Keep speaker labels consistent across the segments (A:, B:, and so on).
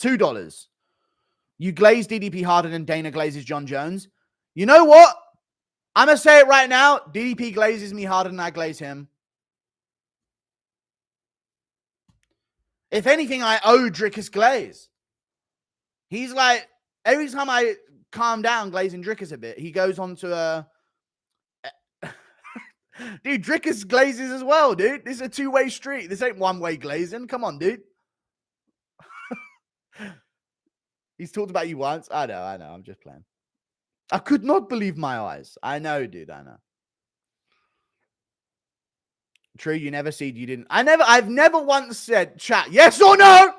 A: $2. You glaze DDP harder than Dana glazes John Jones. You know what? I'm going to say it right now. DDP glazes me harder than I glaze him. If anything, I owe Drickus glaze. He's like, every time I calm down glazing Drickus a bit, he goes on to a... Dude, Drickus glazes as well, dude. This is a two-way street. This ain't one-way glazing. Come on, dude. He's talked about you once. I know. I'm just playing. I could not believe my eyes. I know, dude. I know. True, you never said you didn't. I've never once said, chat, yes or no?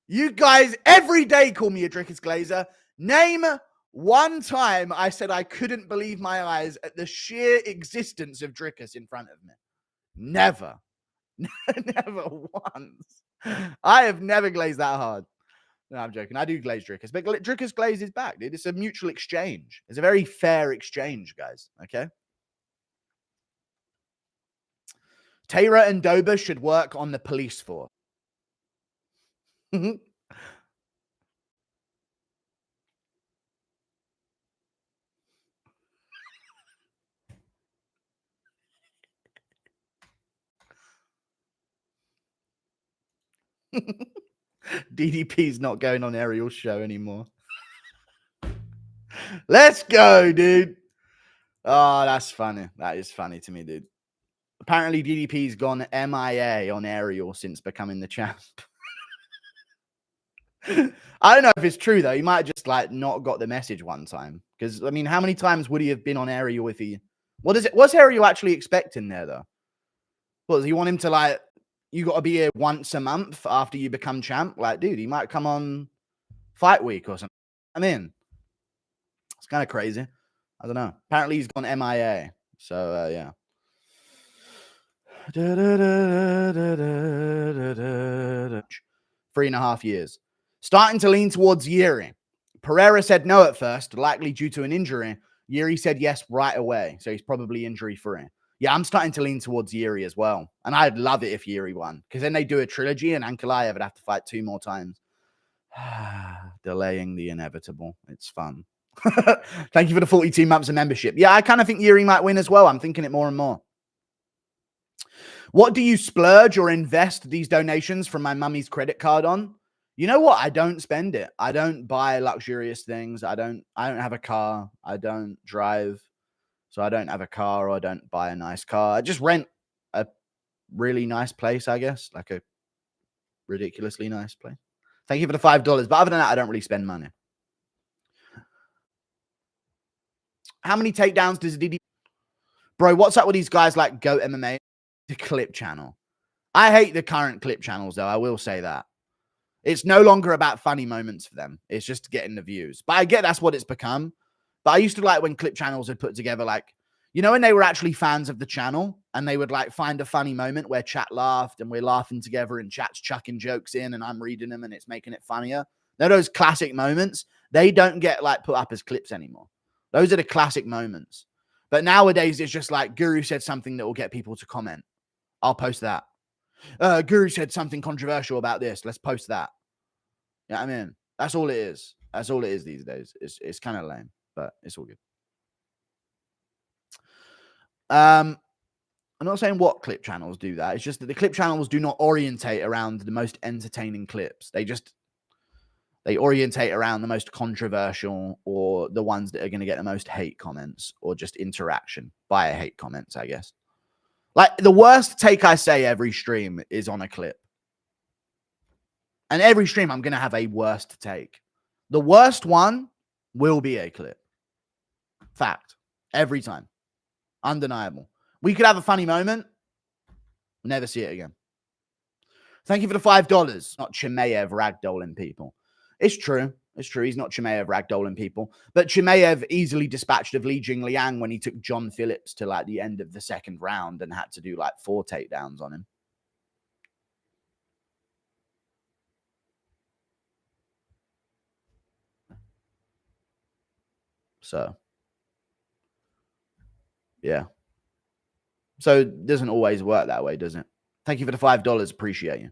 A: You guys every day call me a Drickus glazer. Name one time I said I couldn't believe my eyes at the sheer existence of Drickus in front of me. Never. Never once. I have never glazed that hard. No, I'm joking. I do glaze Drickus, but Drickus glaze is back, dude. It's a mutual exchange. It's a very fair exchange, guys. Okay? Tara and Doba should work on the police force. DDP's not going on Ariel's show anymore. Let's go, dude. Oh, that's funny. That is funny to me, dude. Apparently, DDP's gone MIA on Ariel since becoming the champ. I don't know if it's true, though. He might have just, like, not got the message one time. Because, I mean, how many times would he have been on Ariel if he... What's Ariel actually expecting there, though? What, does he want him to, like... You got to be here once a month after you become champ? Like, dude, he might come on Fight Week or something. I'm in. It's kind of crazy. I don't know. Apparently, he's gone MIA. So, yeah. 3.5 years. Starting to lean towards Yuri. Pereira said no at first, likely due to an injury. Yuri said yes right away, so he's probably injury-free. Yeah, I'm starting to lean towards Yuri as well. And I'd love it if Yuri won, because then they do a trilogy and Ankalaev would have to fight 2 more times. Delaying the inevitable. It's fun. Thank you for the 42 months of membership. Yeah, I kind of think Yuri might win as well. I'm thinking it more and more. What do you splurge or invest these donations from my mummy's credit card on? You know what? I don't spend it. I don't buy luxurious things. I don't have a car. I don't drive. So I don't have a car, or I don't buy a nice car. I just rent a really nice place, I guess. Like a ridiculously nice place. Thank you for the $5. But other than that, I don't really spend money. How many takedowns does DD... Bro, what's up with these guys like Go MMA? The clip channel. I hate the current clip channels, though. I will say that. It's no longer about funny moments for them. It's just getting the views. But I get that's what it's become. But I used to like when clip channels had put together, like, you know, when they were actually fans of the channel and they would like find a funny moment where chat laughed and we're laughing together and chat's chucking jokes in and I'm reading them and it's making it funnier. They're those classic moments. They don't get like put up as clips anymore. Those are the classic moments. But nowadays, it's just like Guru said something that will get people to comment. I'll post that. Guru said something controversial about this. Let's post that. You know what I mean? That's all it is. That's all it is these days. It's kind of lame, but it's all good. I'm not saying what clip channels do that. It's just that the clip channels do not orientate around the most entertaining clips. They orientate around the most controversial or the ones that are going to get the most hate comments or just interaction via hate comments, I guess. Like, the worst take I say every stream is on a clip. And every stream, I'm going to have a worst take. The worst one will be a clip. Fact. Every time. Undeniable. We could have a funny moment. We'll never see it again. Thank you for the $5. Not Chimaev ragdolling people. It's true. It's true. He's not Chimaev ragdolling people. But Chimaev easily dispatched of Li Jingliang when he took John Phillips to like the end of the second round and had to do like 4 takedowns on him. So, yeah. So it doesn't always work that way, does it? Thank you for the $5. Appreciate you.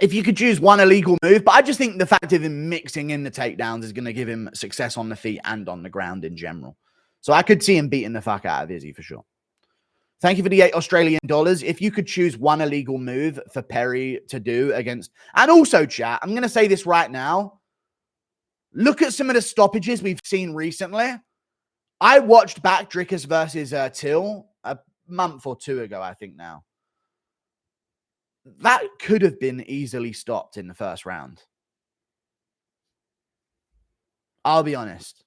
A: if you could choose one illegal move, but I just think the fact of him mixing in the takedowns is going to give him success on the feet and on the ground in general. So I could see him beating the fuck out of Izzy for sure. Thank you for the $8 Australian. If you could choose one illegal move for Perry to do against, and also chat, I'm going to say this right now. Look at some of the stoppages we've seen recently. I watched back Dricus versus Till a month or two ago, I think now. That could have been easily stopped in the first round. I'll be honest.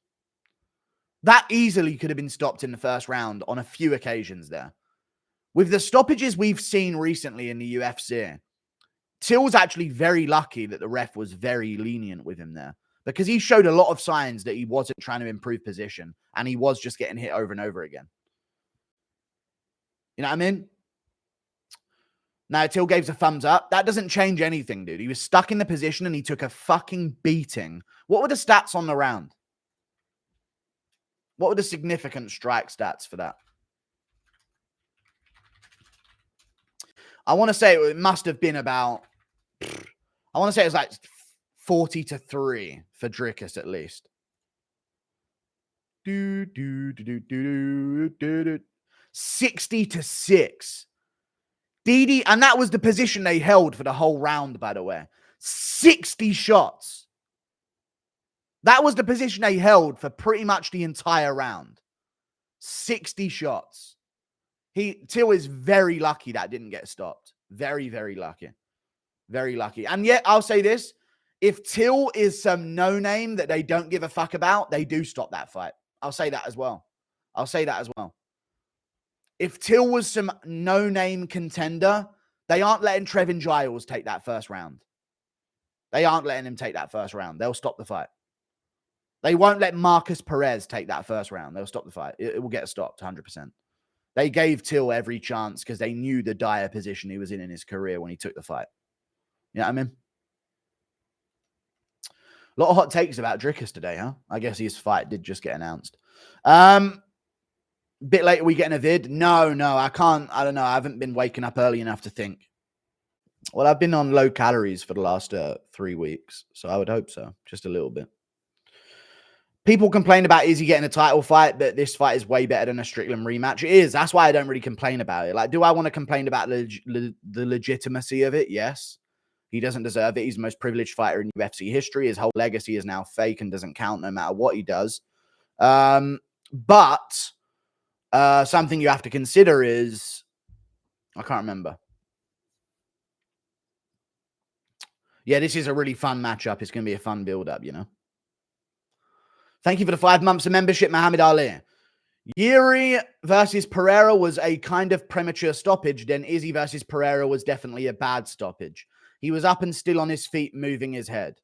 A: That easily could have been stopped in the first round on a few occasions there. With the stoppages we've seen recently in the UFC, Till's actually very lucky that the ref was very lenient with him there, because he showed a lot of signs that he wasn't trying to improve position and he was just getting hit over and over again. You know what I mean? Now, Till gave a thumbs up. That doesn't change anything, dude. He was stuck in the position and he took a fucking beating. What were the stats on the round? What were the significant strike stats for that? I want to say it must have been about, I want to say it was like 40-3 for Dricus at least. 60-6. DD, and that was the position they held for the whole round, by the way. 60 shots. That was the position they held for pretty much the entire round. 60 shots. Till is very lucky that didn't get stopped. Very, very lucky. Very lucky. And yet, I'll say this. If Till is some no-name that they don't give a fuck about, they do stop that fight. I'll say that as well. I'll say that as well. If Till was some no-name contender, they aren't letting Trevin Giles take that first round. They aren't letting him take that first round. They'll stop the fight. They won't let Marcus Perez take that first round. They'll stop the fight. It will get stopped 100%. They gave Till every chance because they knew the dire position he was in his career when he took the fight. You know what I mean? A lot of hot takes about Dricus today, huh? I guess his fight did just get announced. Bit later, we getting a vid? No, I can't. I don't know. I haven't been waking up early enough to think. Well, I've been on low calories for the last 3 weeks, so I would hope so. Just a little bit. People complain about Izzy getting a title fight, but this fight is way better than a Strickland rematch. It is. That's why I don't really complain about it. Like, do I want to complain about the legitimacy of it? Yes. He doesn't deserve it. He's the most privileged fighter in UFC history. His whole legacy is now fake and doesn't count no matter what he does. But something you have to consider is, I can't remember. Yeah, this is a really fun matchup. It's going to be a fun build-up, you know. Thank you for the 5 months of membership, Muhammad Ali. Yuri versus Pereira was a kind of premature stoppage. Then Izzy versus Pereira was definitely a bad stoppage. He was up and still on his feet, moving his head.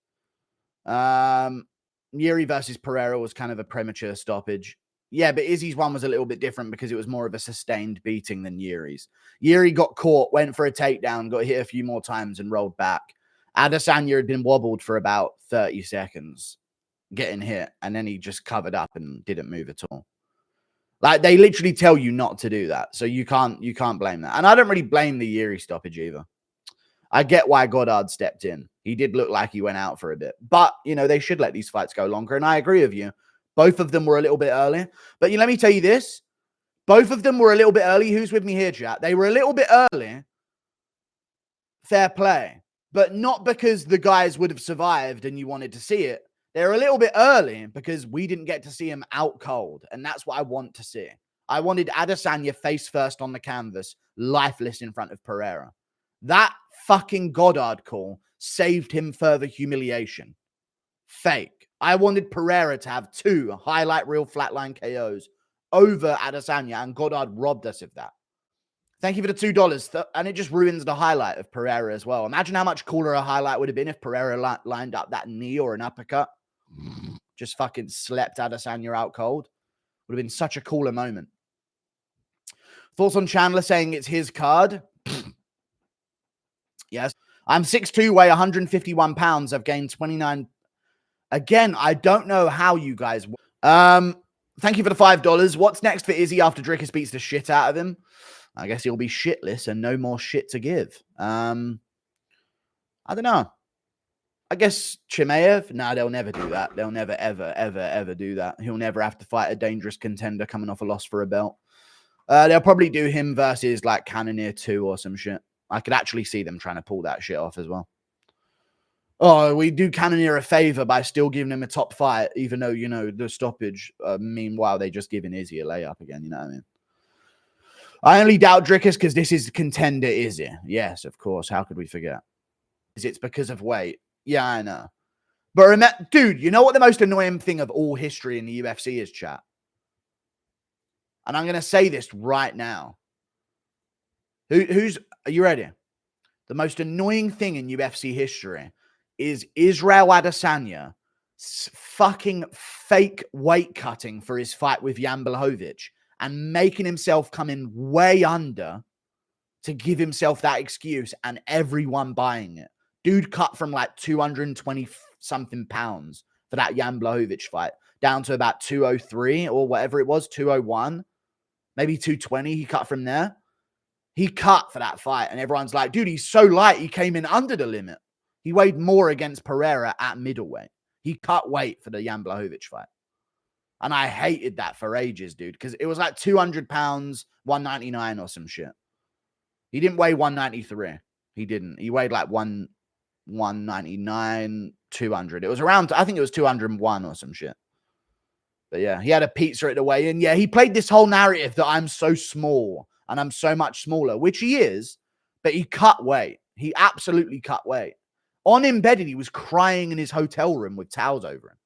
A: Yuri versus Pereira was kind of a premature stoppage. Yeah, but Izzy's one was a little bit different because it was more of a sustained beating than Yuri's. Yuri got caught, went for a takedown, got hit a few more times and rolled back. Adesanya had been wobbled for about 30 seconds, getting hit, and then he just covered up and didn't move at all. Like, they literally tell you not to do that, so you can't blame that. And I don't really blame the Yuri stoppage either. I get why Goddard stepped in. He did look like he went out for a bit. But, you know, they should let these fights go longer, and I agree with you. Both of them were a little bit early. But let me tell you this. Both of them were a little bit early. Who's with me here, chat? They were a little bit early. Fair play. But not because the guys would have survived and you wanted to see it. They're a little bit early because we didn't get to see him out cold. And that's what I want to see. I wanted Adesanya face first on the canvas, lifeless in front of Pereira. That fucking Goddard call saved him further humiliation. Fake. I wanted Pereira to have 2 highlight reel flatline KOs over Adesanya, and Goddard robbed us of that. Thank you for the $2. And it just ruins the highlight of Pereira as well. Imagine how much cooler a highlight would have been if Pereira lined up that knee or an uppercut. Just fucking slept Adesanya out cold. Would have been such a cooler moment. Thoughts on Chandler saying it's his card? Yes. I'm 6'2", weigh 151 pounds. I've gained 29. Again, I don't know how you guys... Thank you for the $5. What's next for Izzy after Dricus beats the shit out of him? I guess he'll be shitless and no more shit to give. I I don't know. I guess Chimaev, no, they'll never do that. They'll never, ever, ever, ever do that. He'll never have to fight a dangerous contender coming off a loss for a belt. They'll probably do him versus like Cannonier 2 or some shit. I could actually see them trying to pull that shit off as well. Oh, we do Cannonier a favor by still giving him a top fight, even though, you know, the stoppage. Meanwhile, they just giving Izzy a layup again. You know what I mean? I only doubt Drickus because this is contender Izzy. Yes, of course. How could we forget? It's because of weight. Yeah, I know. But remember, dude, you know what the most annoying thing of all history in the UFC is, chat? And I'm going to say this right now. Are you ready? The most annoying thing in UFC history is Israel Adesanya fucking fake weight cutting for his fight with Jan Blachowicz and making himself come in way under to give himself that excuse and everyone buying it. Dude cut from like 220 something pounds for that Jan Blachowicz fight down to about 203 or whatever it was, 201, maybe 220. He cut from there. He cut for that fight, and everyone's like, dude, he's so light, he came in under the limit. He weighed more against Pereira at middleweight. He cut weight for the Jan Blachowicz fight. And I hated that for ages, dude, because it was like 200 pounds, 199 or some shit. He didn't weigh 193. He didn't. He weighed like 199, 200. It was around, I think it was 201 or some shit. But yeah, he had a pizza at the weigh-in. Yeah, he played this whole narrative that I'm so small and I'm so much smaller, which he is, but he cut weight. He absolutely cut weight. On Embedded, he was crying in his hotel room with towels over him.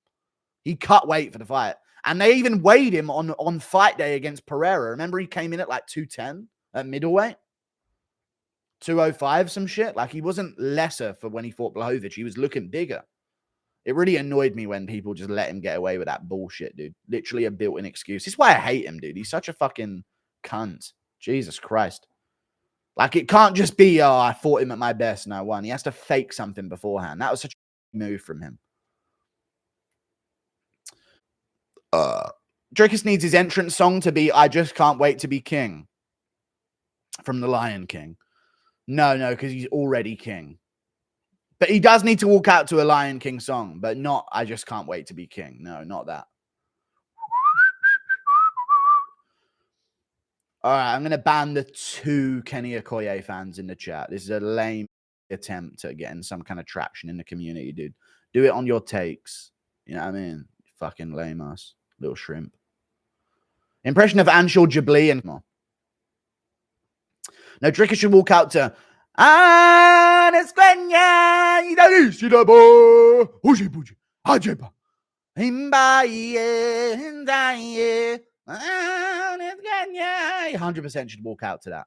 A: He cut weight for the fight. And they even weighed him on fight day against Pereira. Remember, he came in at like 210 at middleweight? 205, some shit. Like, he wasn't lesser for when he fought Blachowicz. He was looking bigger. It really annoyed me when people just let him get away with that bullshit, dude. Literally a built-in excuse. This is why I hate him, dude. He's such a fucking cunt. Jesus Christ. Like, it can't just be, oh, I fought him at my best and I won. He has to fake something beforehand. That was such a move from him. Drickus needs his entrance song to be I Just Can't Wait to Be King from The Lion King. No, because he's already king. But he does need to walk out to a Lion King song, but not I Just Can't Wait to Be King. No, not that. All right, I'm going to ban the 2 Kenny Okoye fans in the chat. This is a lame attempt at getting some kind of traction in the community, dude. Do it on your takes. You know what I mean? Fucking lame ass. Little shrimp. Impression of Anshul Jabli and more. No, Drickus should walk out to Adesanya, Idalishidabu, Uji Buji, Ajeba, Himbaye, Hindaye, Adesanya. 100% should walk out to that.